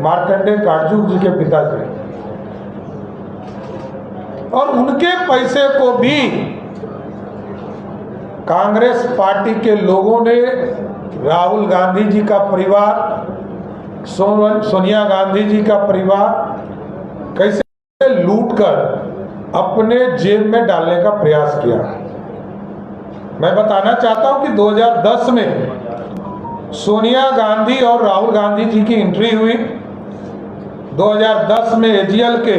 मार्कंडेय काटजू जी के पिताजी, और उनके पैसे को भी कांग्रेस पार्टी के लोगों ने राहुल गांधी जी का परिवार, सोनिया गांधी जी का परिवार कैसे लूटकर अपने जेब में डालने का प्रयास किया। मैं बताना चाहता हूं कि 2010 में सोनिया गांधी और राहुल गांधी जी की एंट्री हुई। 2010 में एजीएल के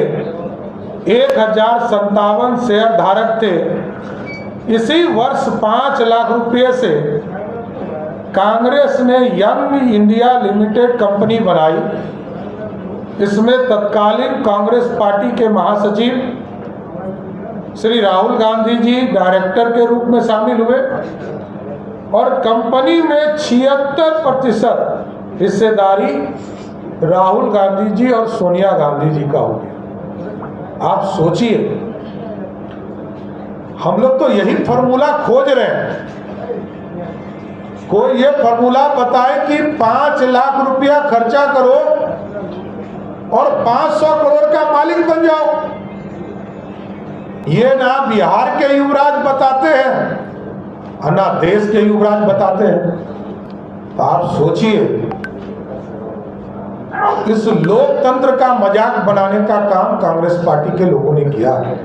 1057 शेयर धारक थे। इसी वर्ष 5 लाख रुपए से कांग्रेस ने यंग इंडिया लिमिटेड कंपनी बनाई। इसमें तत्कालीन कांग्रेस पार्टी के महासचिव श्री राहुल गांधी जी डायरेक्टर के रूप में शामिल हुए और कंपनी में 76% हिस्सेदारी राहुल गांधी जी और सोनिया गांधी जी का हो गया। आप सोचिए, हम लोग तो यही फॉर्मूला खोज रहे हैं। कोई ये फॉर्मूला बताए कि 5 लाख रुपया खर्चा करो और 500 करोड़ का मालिक बन जाओ। ये ना बिहार के युवराज बताते हैं और ना देश के युवराज बताते हैं। तो आप सोचिए, इस लोकतंत्र का मजाक बनाने का काम कांग्रेस पार्टी के लोगों ने किया है।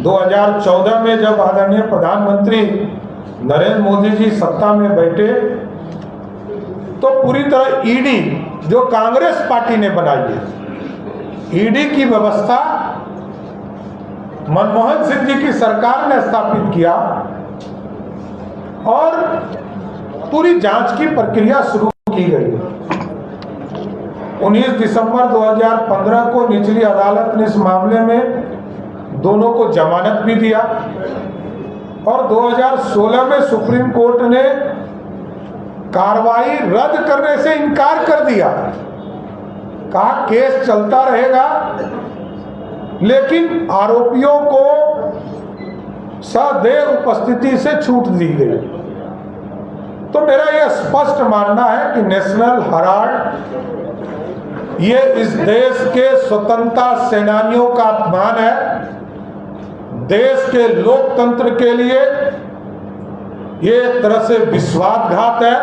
2014 में जब आदरणीय प्रधानमंत्री नरेंद्र मोदी जी सत्ता में बैठे तो पूरी तरह ईडी जो कांग्रेस पार्टी ने बनाई है, ईडी की व्यवस्था मनमोहन सिंह जी की सरकार ने स्थापित किया और पूरी जांच की प्रक्रिया शुरू की गई। 19 दिसंबर 2015 को निचली अदालत ने इस मामले में दोनों को जमानत भी दिया और 2016 में सुप्रीम कोर्ट ने कार्रवाई रद्द करने से इनकार कर दिया। कहा केस चलता रहेगा, लेकिन आरोपियों को सदैव उपस्थिति से छूट दी गई। तो मेरा यह स्पष्ट मानना है कि नेशनल हेराल्ड ये इस देश के स्वतंत्रता सेनानियों का अपमान है। देश के लोकतंत्र के लिए ये एक तरह से विश्वासघात है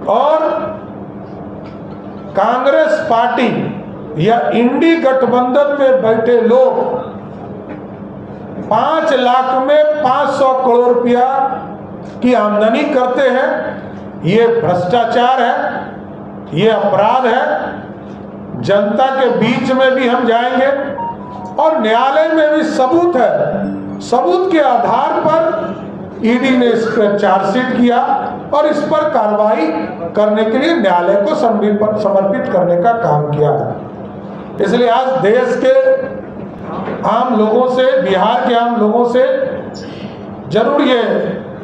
और कांग्रेस पार्टी या इंडी गठबंधन में बैठे लोग 5 लाख में 500 करोड़ रुपया की आमदनी करते हैं। ये भ्रष्टाचार है, ये अपराध है। जनता के बीच में भी हम जाएंगे और न्यायालय में भी सबूत है। सबूत के आधार पर ईडी ने इस पर चार्जशीट किया और इस पर कार्रवाई करने के लिए न्यायालय को समर्पित करने का काम किया है। इसलिए आज देश के आम लोगों से, बिहार के आम लोगों से जरूर ये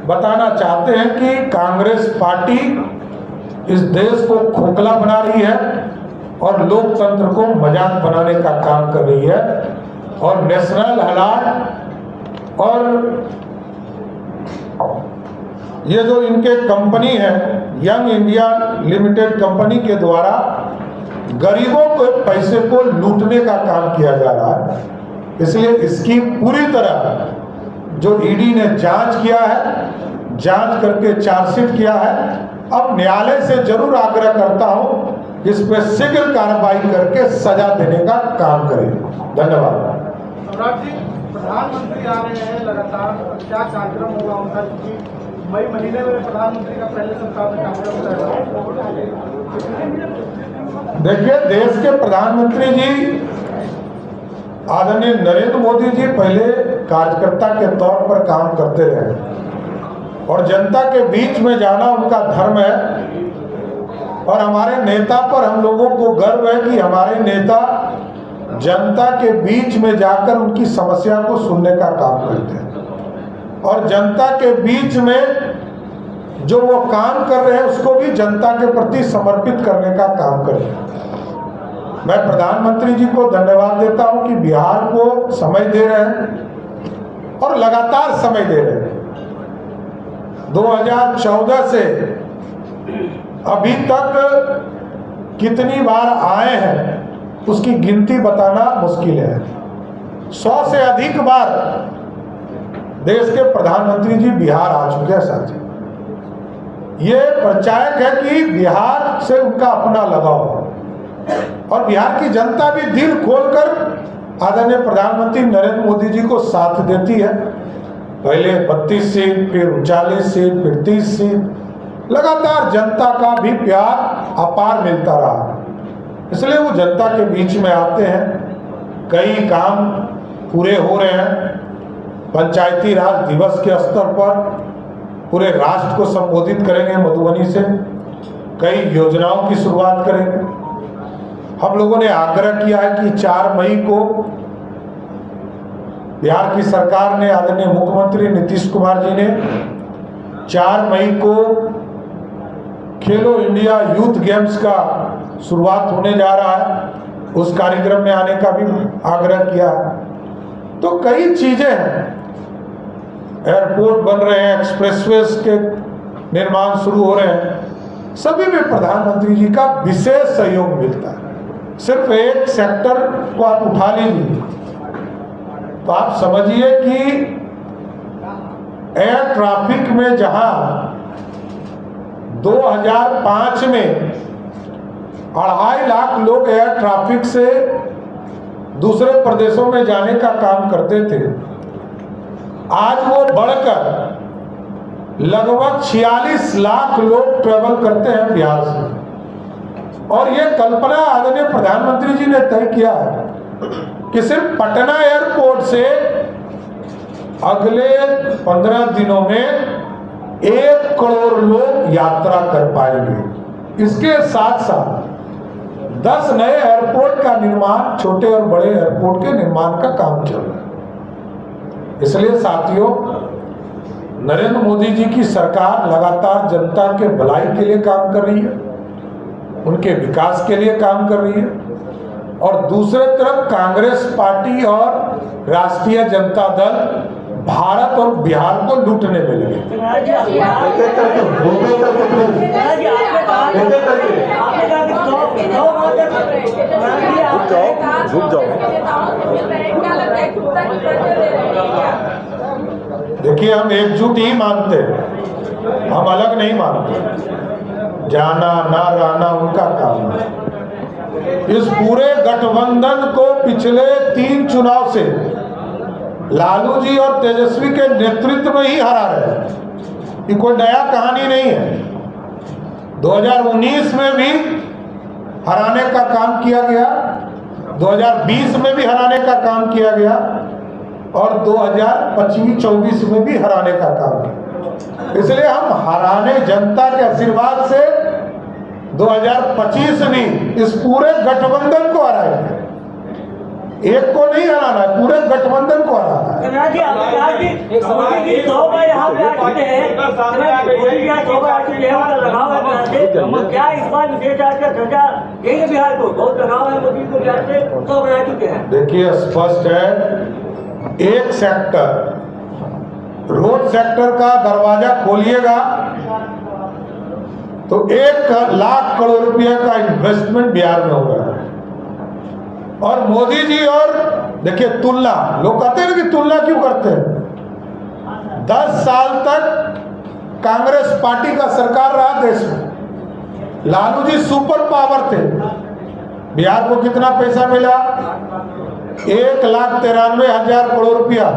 बताना चाहते हैं कि कांग्रेस पार्टी इस देश को खोखला बना रही है और लोकतंत्र को मजाक बनाने का काम कर रही है। और नेशनल हेराल्ड और ये जो इनके कंपनी है यंग इंडिया लिमिटेड कंपनी के द्वारा गरीबों के पैसे को लूटने का काम किया जा रहा है। इसलिए इसकी पूरी तरह जो ईडी ने जांच किया है, जांच करके चार्जशीट किया है, अब न्यायालय से जरूर आग्रह करता हूं इस पर शीघ्र कार्रवाई करके सजा देने का काम करें। धन्यवाद। सम्राट जी, प्रधानमंत्री आ रहे हैं लगातार, क्या कार्यक्रम होगा उनका? क्योंकि मई महीने में प्रधानमंत्री का पहले सप्ताह में कार्यक्रम है। देखिए, देश के प्रधानमंत्री जी आदरणीय नरेंद्र मोदी जी पहले कार्यकर्ता के तौर पर काम करते रहे और जनता के बीच में जाना उनका धर्म है। और हमारे नेता पर हम लोगों को गर्व है कि हमारे नेता जनता के बीच में जाकर उनकी समस्या को सुनने का काम करते हैं और जनता के बीच में जो वो काम कर रहे हैं उसको भी जनता के प्रति समर्पित करने का काम करते हैं। मैं प्रधानमंत्री जी को धन्यवाद देता हूं कि बिहार को समय दे रहे हैं और लगातार समय दे रहे हैं। 2014 से अभी तक कितनी बार आए हैं उसकी गिनती बताना मुश्किल है। 100 से अधिक बार देश के प्रधानमंत्री जी बिहार आ चुके हैं साथी। ये परिचायक है कि बिहार से उनका अपना लगाव है और बिहार की जनता भी दिल खोलकर आदरणीय प्रधानमंत्री नरेंद्र मोदी जी को साथ देती है। पहले 32 सीट, फिर 39 सीट, फिर 30 सीट, लगातार जनता का भी प्यार अपार मिलता रहा। इसलिए वो जनता के बीच में आते हैं। कई काम पूरे हो रहे हैं। पंचायती राज दिवस के स्तर पर पूरे राष्ट्र को संबोधित करेंगे मधुबनी से। कई योजनाओं की शुरुआत करेंगे। हम लोगों ने आग्रह किया है कि 4 मई को बिहार की सरकार ने, आदरणीय मुख्यमंत्री नीतीश कुमार जी ने 4 मई को खेलो इंडिया यूथ गेम्स का शुरुआत होने जा रहा है। उस कार्यक्रम में आने का भी आग्रह किया है। तो कई चीजें हैं। एयरपोर्ट बन रहे हैं, एक्सप्रेसवेज के निर्माण शुरू हो रहे हैं। सभी में प्रधानमंत्री जी का विशेष सहयोग मिलता है। सिर्फ एक सेक्टर को आप उठा लीजिए तो आप समझिए कि एयर ट्रैफिक में जहां 2005 में 2.5 लाख लोग एयर ट्रैफिक से दूसरे प्रदेशों में जाने का काम करते थे, आज वो बढ़कर लगभग 46 लाख लोग ट्रेवल करते हैं बिहार से। और ये कल्पना आदरणीय प्रधानमंत्री जी ने तय किया है कि सिर्फ पटना एयरपोर्ट से अगले 15 दिनों में 1 करोड़ लोग यात्रा कर पाएंगे। इसके साथ साथ 10 नए एयरपोर्ट का निर्माण, छोटे और बड़े एयरपोर्ट के निर्माण का काम चल रहा है। इसलिए साथियों, नरेंद्र मोदी जी की सरकार लगातार जनता के भलाई के लिए काम कर रही है, उनके विकास के लिए काम कर रही है। और दूसरे तरफ कांग्रेस पार्टी और राष्ट्रीय जनता दल भारत और बिहार को लूटने में लगे। देखिए, हम एकजुट ही मानते हैं, हम अलग नहीं मानते। जाना ना रहना उनका काम है। इस पूरे गठबंधन को पिछले 3 चुनाव से लालू जी और तेजस्वी के नेतृत्व में ही हरा रहे हैं। ये कोई नया कहानी नहीं है। 2019 में भी हराने का काम किया गया, 2020 में भी हराने का काम किया गया और 2025-24 में भी हराने का काम किया। इसलिए हम हराने, जनता के आशीर्वाद से 2025 में इस पूरे गठबंधन को हराएंगे। एक को नहीं हराना है, पूरे गठबंधन को हराना है। क्या इस बार विशेष बिहार को बहुत लगाव है मोदी को बिहार से, तो बना चुके हैं? देखिए, स्पष्ट है, एक सेक्टर, रोड सेक्टर का दरवाजा खोलिएगा तो 1 लाख करोड़ रुपए का इन्वेस्टमेंट बिहार में होगा। और मोदी जी, और देखिए तुलना, लोग कहते हैं कि तुलना क्यों करते हैं। 10 साल तक कांग्रेस पार्टी का सरकार रहा देश में, लालू जी सुपर पावर थे। बिहार को कितना पैसा मिला? 1,93,000 करोड़ रुपया,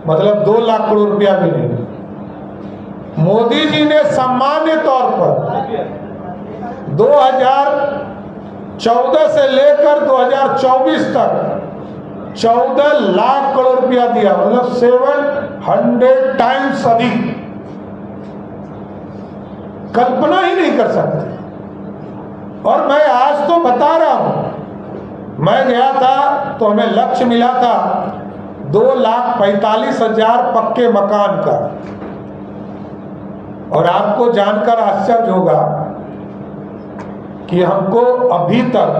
मतलब 2 लाख करोड़ रुपया भी नहीं। मोदी जी ने सामान्य तौर पर 2014 से लेकर 2024 तक 14 लाख करोड़ रुपया दिया, मतलब 700 टाइम्स अधिक। कल्पना ही नहीं कर सकते। और मैं आज तो बता रहा हूं, मैं गया था तो हमें लक्ष्य मिला था 2,45,000 पक्के मकान का। और आपको जानकर आश्चर्य होगा कि हमको अभी तक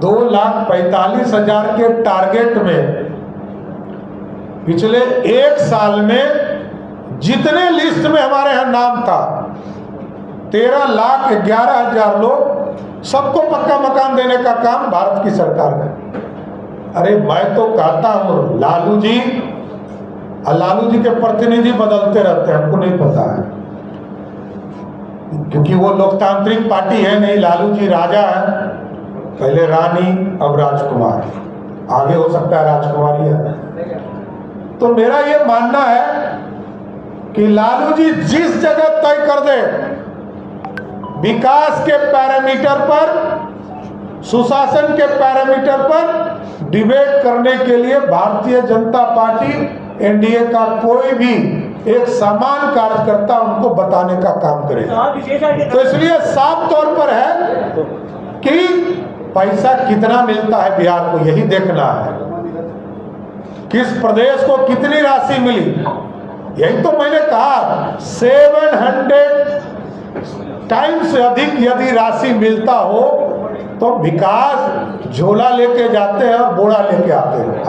2,45,000 के टारगेट में पिछले 1 साल में जितने लिस्ट में हमारे यहाँ नाम था 13,11,000 लोग, सबको पक्का मकान देने का काम भारत की सरकार का। अरे मैं तो कहता हूँ लालू जी के प्रतिनिधि बदलते रहते हैं, हमको नहीं पता है, क्योंकि वो लोकतांत्रिक पार्टी है नहीं। लालू जी राजा है, पहले रानी अब राजकुमार, आगे हो सकता है राजकुमारी है। तो मेरा ये मानना है कि लालू जी जिस जगह तय कर दे, विकास के पैरामीटर पर, सुशासन के पैरामीटर पर डिबेट करने के लिए भारतीय जनता पार्टी, एनडीए का कोई भी एक समान कार्यकर्ता उनको बताने का काम करेगा। तो इसलिए साफ तौर पर है कि पैसा कितना मिलता है बिहार को, यही देखना है। किस प्रदेश को कितनी राशि मिली, यही तो मैंने कहा। 700 टाइम्स से अधिक यदि राशि मिलता हो तो विकास झोला लेके जाते हैं और बोरा लेके आते हैं। एक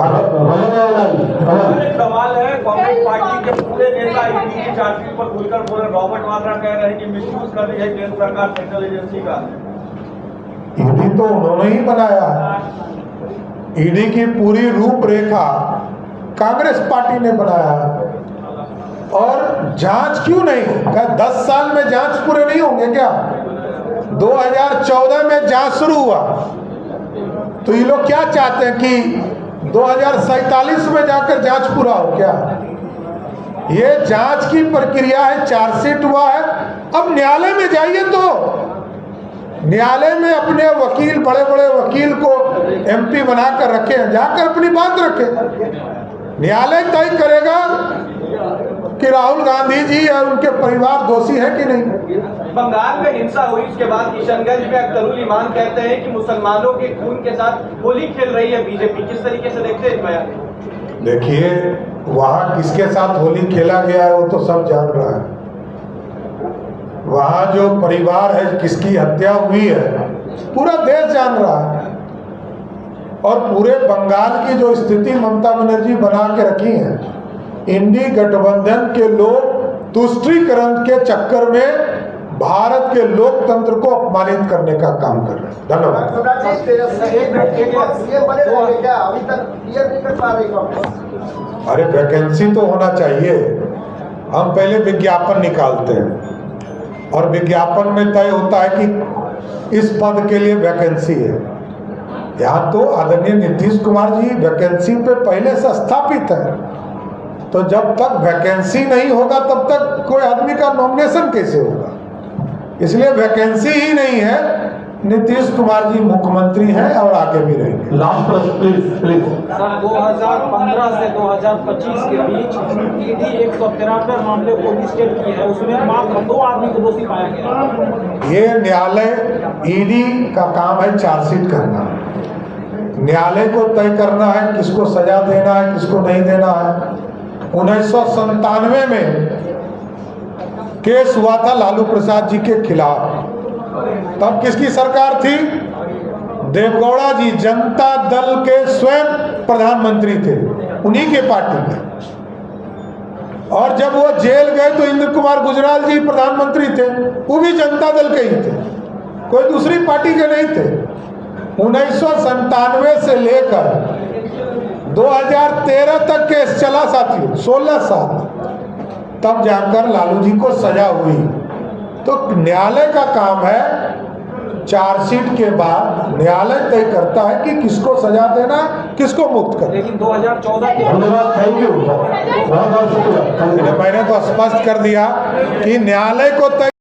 सवाल है, कांग्रेस पार्टी के पूरे नेता ईडी की चार्जशीट पर खुलकर बोले। रॉबर्ट वाड्रा कह रहे हैं कि मिसयूज कर रही है केंद्र सरकार सेंट्रल एजेंसी का। ईडी तो उन्होंने ही बनाया है, ईडी की पूरी रूपरेखा कांग्रेस पार्टी ने बनाया है। और जांच क्यों नहीं? क्या 10 साल में जांच पूरे नहीं होंगे क्या? 2014 में जांच शुरू हुआ, तो ये लोग क्या चाहते हैं कि 2047 में जाकर जांच पूरा हो क्या? ये जांच की प्रक्रिया है, चार्जशीट हुआ है, अब न्यायालय में जाइए तो न्यायालय में अपने वकील, बड़े बड़े वकील को एमपी बनाकर रखे हैं, जाकर अपनी बात रखे। न्यायालय तय करेगा कि राहुल गांधी जी और उनके परिवार दोषी है कि नहीं। बंगाल में हिंसा हुई, इसके बाद किशनगंज में अख्तरुल ईमान कहते हैं कि मुसलमानों के खून के साथ होली खेल रही है बीजेपी। किस तरीके से देखते हैं इस बयान? देखिए, वहां किसके साथ होली खेला गया है वो तो सब जान रहा है। वहां जो परिवार है, किसकी हत्या हुई है, पूरा देश जान रहा है। और पूरे बंगाल की जो स्थिति ममता बनर्जी बना के रखी है, इंडी गठबंधन के लोग तुष्टीकरण के चक्कर में भारत के लोकतंत्र को अपमानित करने का काम कर रहे हैं। धन्यवाद। अभी तक क्लियर नहीं कर पा रही। अरे वैकेंसी तो होना चाहिए। हम पहले विज्ञापन निकालते हैं और विज्ञापन में तय होता है कि इस पद के लिए वैकेंसी है। यहाँ तो आदरणीय नीतीश कुमार जी वैकेंसी पे पहले से स्थापित है, तो जब तक वैकेंसी नहीं होगा तब तक कोई आदमी का नॉमिनेशन कैसे होगा? इसलिए वैकेंसी ही नहीं है। नीतीश कुमार जी मुख्यमंत्री हैं और आगे भी रहेंगे। लास्ट प्रश्न प्लीज। 2015 से 2025 के बीच ईडी 193 मामले को रजिस्टर किए हैं, उसमें मात्र 2 आदमी को दोषी पाया गया। ये न्यायालय, ईडी का काम है चार्जशीट करना, न्यायालय को तय करना है किसको सजा देना है, किसको नहीं देना है। 1997 में केस हुआ था लालू प्रसाद जी के खिलाफ, तब किसकी सरकार थी? देवगौड़ा जी जनता दल के स्वयं प्रधानमंत्री थे, उन्हीं के पार्टी के। और जब वो जेल गए तो इंद्र कुमार गुजराल जी प्रधानमंत्री थे, वो भी जनता दल के ही थे, कोई दूसरी पार्टी के नहीं थे। 1997 से लेकर 2013 तक केस चला साथियों, 16 साल, तब जाकर लालू जी को सजा हुई। तो न्यायालय का काम है, चार्जशीट के बाद न्यायालय तय करता है कि किसको सजा देना, किसको मुक्त करना। लेकिन 2014 के धन्यवाद, थैंक यू, बहुत बहुत शुक्रिया। मैंने तो स्पष्ट कर दिया कि न्यायालय को तय